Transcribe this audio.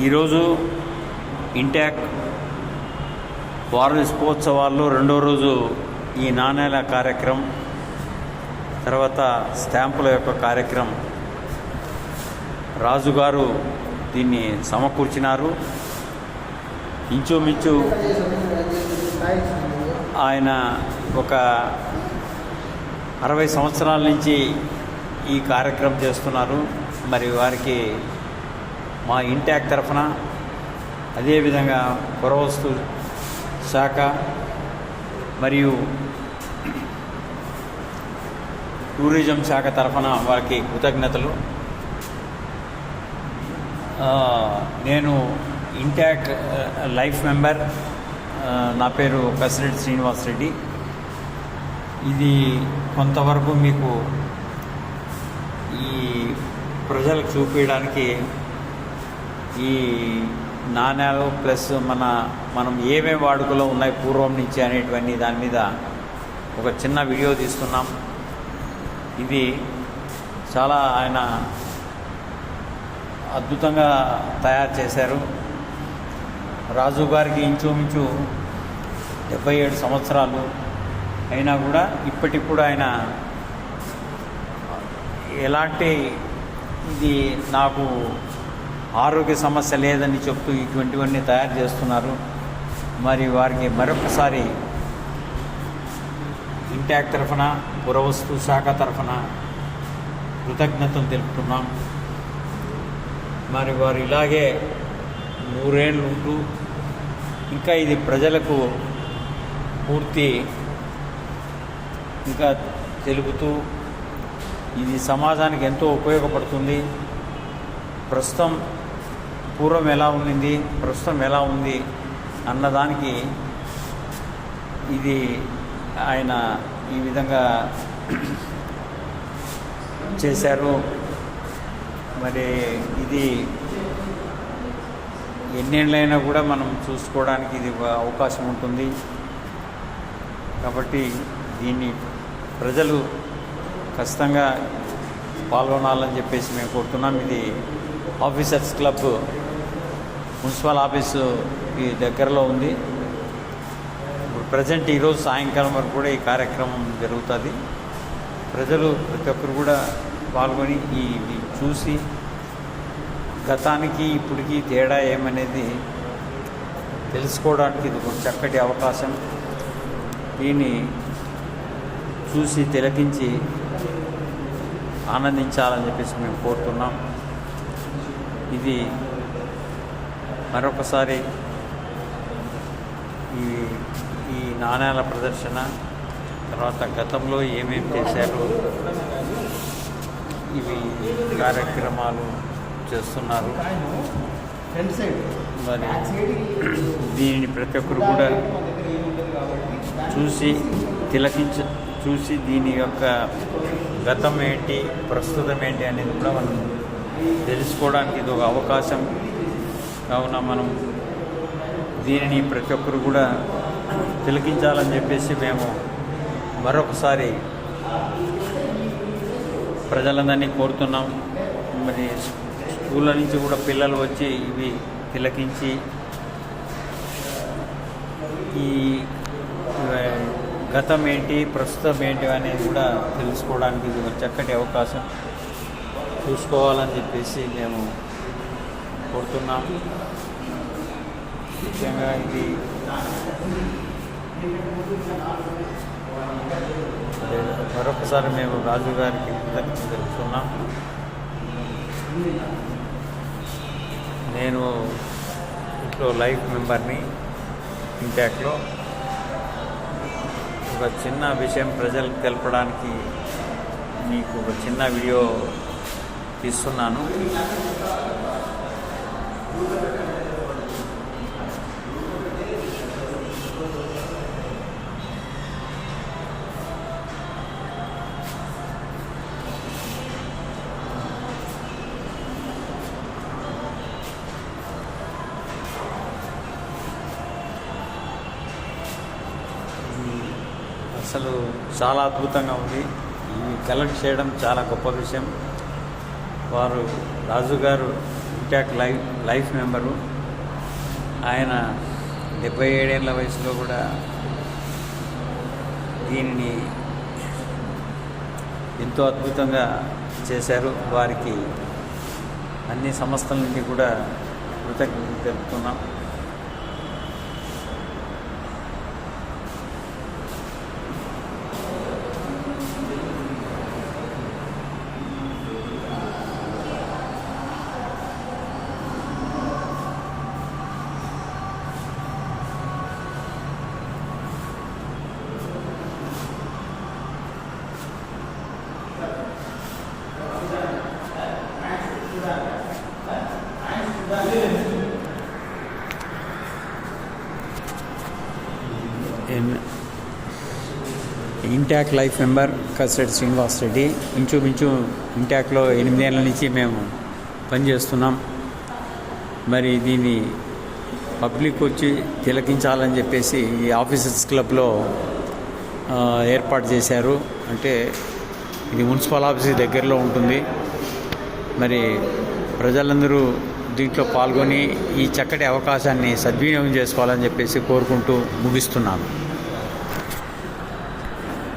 ఈరోజు ఇంటాక్ వార్షికోత్సవాల్లో రెండో రోజు ఈ నాణేల కార్యక్రమం, తర్వాత స్టాంపుల యొక్క కార్యక్రమం. రాజుగారు దీన్ని సమకూర్చినారు. ఇంచుమించు ఆయన ఒక 60 సంవత్సరాల నుంచి ఈ కార్యక్రమం చేస్తున్నారు. మరి వారికి మా ఇంటాక్ తరఫున, అదేవిధంగా పురావస్తు శాఖ మరియు టూరిజం శాఖ తరఫున వారికి కృతజ్ఞతలు. నేను ఇంటాక్ లైఫ్ మెంబర్. నా పేరు కసిరెడ్డి శ్రీనివాసరెడ్డి. ఇది కొంతవరకు మీకు ఈ ప్రజలకు చూపించడానికి ఈ నాణ్యాలు ప్లస్ మనం ఏమేమి వాడుకలో ఉన్నాయి పూర్వం నుంచి అనేటివన్నీ దాని మీద ఒక చిన్న వీడియో తీస్తున్నాం. ఇది చాలా ఆయన అద్భుతంగా తయారు చేశారు. రాజు గారికి ఇంచుమించు 77 సంవత్సరాలు అయినా కూడా ఇప్పటికి ఆయన ఎలాంటి ఇది నాకు ఆరోగ్య సమస్య లేదని చెప్తూ ఇటువంటివన్నీ తయారు చేస్తున్నారు. మరి వారికి మరొకసారి ఇంటాక్ తరఫున, పురావస్తు శాఖ తరఫున కృతజ్ఞతలు తెలుపుతున్నాం. మరి వారు ఇలాగే 100 ఏళ్ళు ఉంటూ ఇంకా ఇది ప్రజలకు పూర్తి ఇంకా తెలుపుతూ ఇది సమాజానికి ఎంతో ఉపయోగపడుతుంది. ప్రస్తుతం పూర్వం ఎలా ఉండింది, ప్రస్తుతం ఎలా ఉంది అన్నదానికి ఇది ఆయన ఈ విధంగా చేశారు. మరి ఇది ఎన్నేళ్ళైనా కూడా మనం చూసుకోవడానికి ఇది అవకాశం ఉంటుంది. కాబట్టి దీన్ని ప్రజలు ఖచ్చితంగా పాల్గొనాలని చెప్పేసి మేము కోరుతున్నాం. ఇది ఆఫీసర్స్ క్లబ్ మున్సిపల్ ఆఫీసు ఈ దగ్గరలో ఉంది. ఇప్పుడు ప్రజెంట్ ఈరోజు సాయంకాలం వరకు కూడా ఈ కార్యక్రమం జరుగుతుంది. ప్రజలు ప్రతి ఒక్కరు కూడా పాల్గొని ఇవి చూసి గతానికి ఇప్పటికీ తేడా ఏమనేది తెలుసుకోవడానికి ఇది ఒక చక్కటి అవకాశం. దీన్ని చూసి తిలకించి ఆనందించాలని చెప్పేసి మేము కోరుతున్నాం. ఇది మరొకసారి ఈ నాణ్యాల ప్రదర్శన, తర్వాత గతంలో ఏమేమి చేశారు ఇవి కార్యక్రమాలు చేస్తున్నారు. మరి దీనిని ప్రతి ఒక్కరు కూడా చూసి దీని యొక్క గతం ఏంటి, ప్రస్తుతం ఏంటి అనేది కూడా మనం తెలుసుకోవడానికి ఇది ఒక అవకాశం. కావున మనం దీనిని ప్రతి ఒక్కరు కూడా తిలకించాలని చెప్పేసి మేము మరొకసారి ప్రజలందరినీ కోరుతున్నాం. మరి స్కూళ్ళ నుంచి కూడా పిల్లలు వచ్చి ఇవి తిలకించి ఈ గతం ఏంటి, ప్రస్తుతం ఏంటి అనేది కూడా తెలుసుకోవడానికి ఇది ఒక చక్కటి అవకాశం. చూసుకోవాలని చెప్పేసి మేము కోరుతున్నాము. ముఖ్యంగా ఇది మరొకసారి మేము రాజు గారికి కృతజ్ఞతలు తెలుపుతున్నాం. నేను ఇప్పుడు లైఫ్ మెంబర్ని ఇంటాక్లో. ఒక చిన్న విషయం ప్రజలకు తెలపడానికి మీకు ఒక చిన్న వీడియో తీస్తున్నాను. అసలు చాలా అద్భుతంగా ఉంది. ఇవి కలెక్ట్ చేయడం చాలా గొప్ప విషయం. వారు రాజుగారు ఇంటాక్ లైఫ్ మెంబరు. ఆయన 77 ఏళ్ల వయసులో కూడా దీనిని ఎంతో అద్భుతంగా చేశారు. వారికి అన్ని సంస్థల నుండి కూడా కృతజ్ఞతలు తెలుపుతున్నాం. Intact life member Kasireddy Srinivas Reddy. ఇంచుమించు ఇంటాక్లో 8 ఏళ్ళ నుంచి మేము పనిచేస్తున్నాం. మరి దీన్ని పబ్లిక్ వచ్చి తిలకించాలని చెప్పేసి ఈ ఆఫీసర్స్ క్లబ్లో ఏర్పాటు చేశారు. అంటే ఇది మున్సిపల్ ఆఫీస్ దగ్గరలో ఉంటుంది. మరి ప్రజలందరూ దీంట్లో పాల్గొని ఈ చక్కటి అవకాశాన్ని సద్వినియోగం చేసుకోవాలని చెప్పేసి కోరుకుంటూ ముగిస్తున్నాను.